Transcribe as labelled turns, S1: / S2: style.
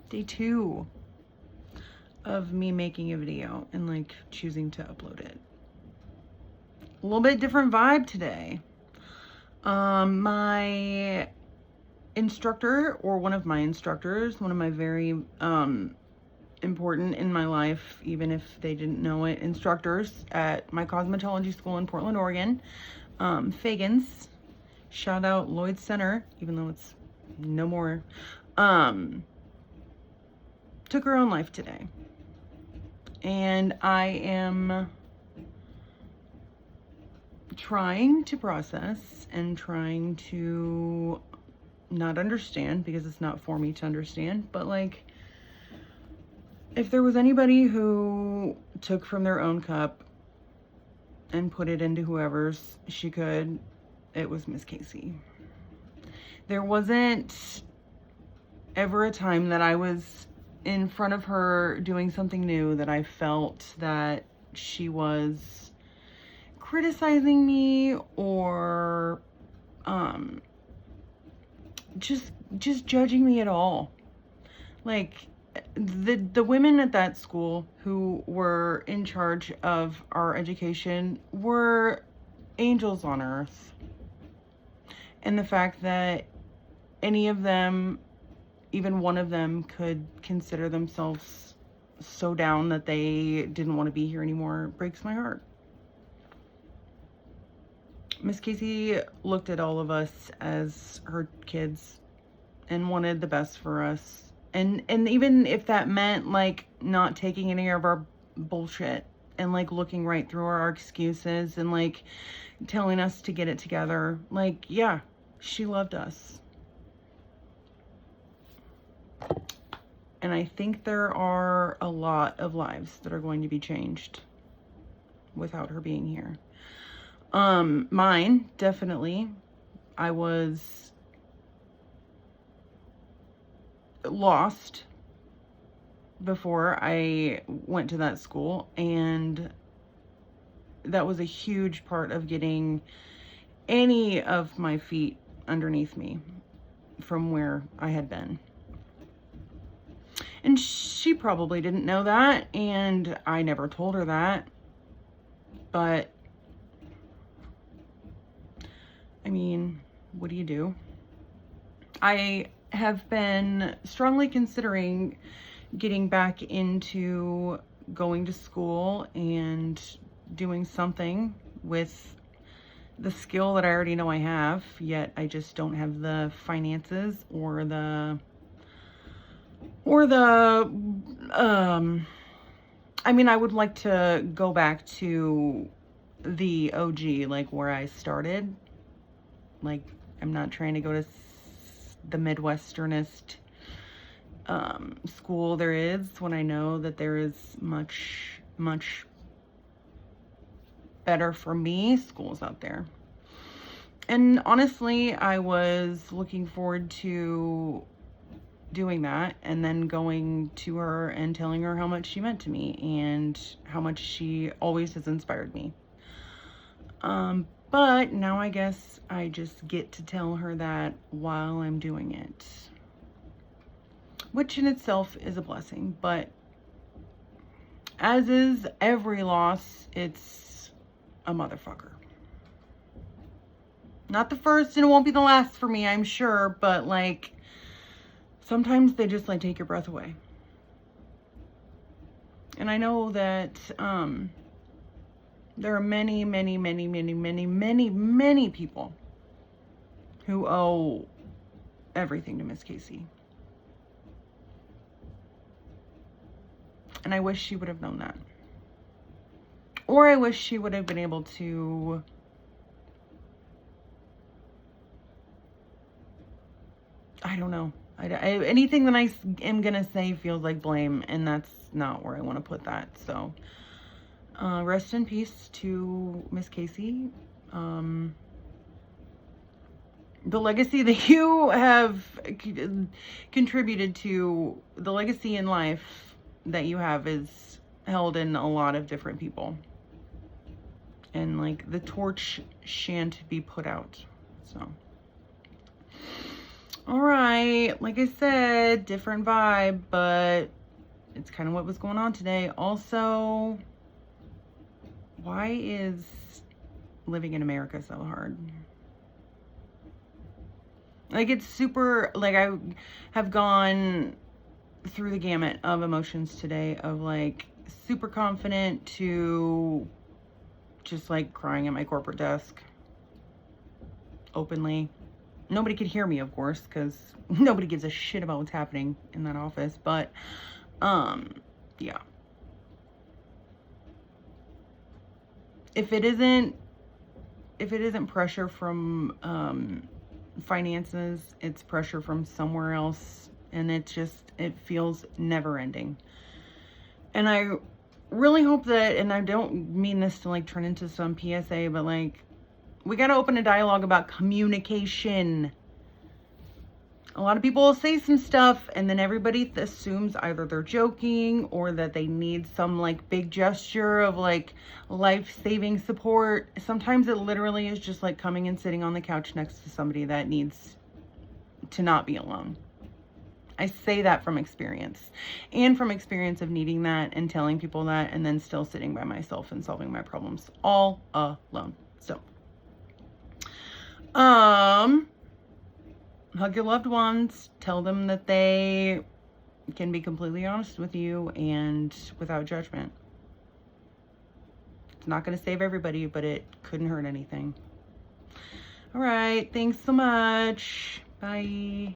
S1: Day 2 of me making a video and like choosing to upload it. A little bit different vibe today. My instructor, or one of my instructors, one of my very important in my life, even if they didn't know it, instructors at my cosmetology school in Portland, Oregon, Fagans, shout out Lloyd Center, even though it's no more, took her own life today. And I am trying to process and trying to not understand, because it's not for me to understand, but like, if there was anybody who took from their own cup and put it into whoever's she could, it was Miss Casey. There wasn't ever a time that I was in front of her doing something new that I felt that she was criticizing me or just judging me at all. Like, the women at that school who were in charge of our education were angels on earth. And the fact that any of them, even one of them, could consider themselves so down that they didn't want to be here anymore breaks my heart. Miss Casey looked at all of us as her kids and wanted the best for us. And even if that meant like not taking any of our bullshit and like looking right through our excuses and like telling us to get it together, like, yeah, she loved us. And I think there are a lot of lives that are going to be changed without her being here. Mine, definitely. I was lost before I went to that school, and that was a huge part of getting any of my feet underneath me from where I had been. And she probably didn't know that, and I never told her that. But I mean, what do you do? I have been strongly considering getting back into going to school and doing something with the skill that I already know I have, yet I just don't have the finances or the I mean, I would like to go back to the OG, like where I started. Like, I'm not trying to go to the Midwesternest school there is, when I know that there is much better for me schools out there. And honestly, I was looking forward to doing that and then going to her and telling her how much she meant to me and how much she always has inspired me. But now I guess I just get to tell her that while I'm doing it, which in itself is a blessing. But as is every loss, it's a motherfucker. Not the first, and it won't be the last for me, I'm sure, but like, sometimes they just like take your breath away. And I know that there are many people who owe everything to Miss Casey. And I wish she would have known that. Or I wish she would have been able to I don't know. Anything that I am going to say feels like blame, and that's not where I want to put that. So, rest in peace to Miss Casey. The legacy that you have contributed to, the legacy in life that you have is held in a lot of different people. And like, the torch shan't be put out. So, All right, like I said, different vibe, but it's kind of what was going on today. Also, why is living in America so hard? Like, it's super, like, I have gone through the gamut of emotions today, of like super confident to just like crying at my corporate desk openly. Nobody could hear me, of course, because nobody gives a shit about what's happening in that office. But yeah, if it isn't pressure from finances, it's pressure from somewhere else, and it feels never ending. And I really hope that, and I don't mean this to like turn into some PSA, but like, we got to open a dialogue about communication. A lot of people will say some stuff and then everybody assumes either they're joking or that they need some like big gesture of like life-saving support. Sometimes it literally is just like coming and sitting on the couch next to somebody that needs to not be alone. I say that from experience, and from experience of needing that and telling people that, and then still sitting by myself and solving my problems all alone. So, hug your loved ones. Tell them that they can be completely honest with you and without judgment. It's not going to save everybody, but it couldn't hurt anything. All right. Thanks so much. Bye.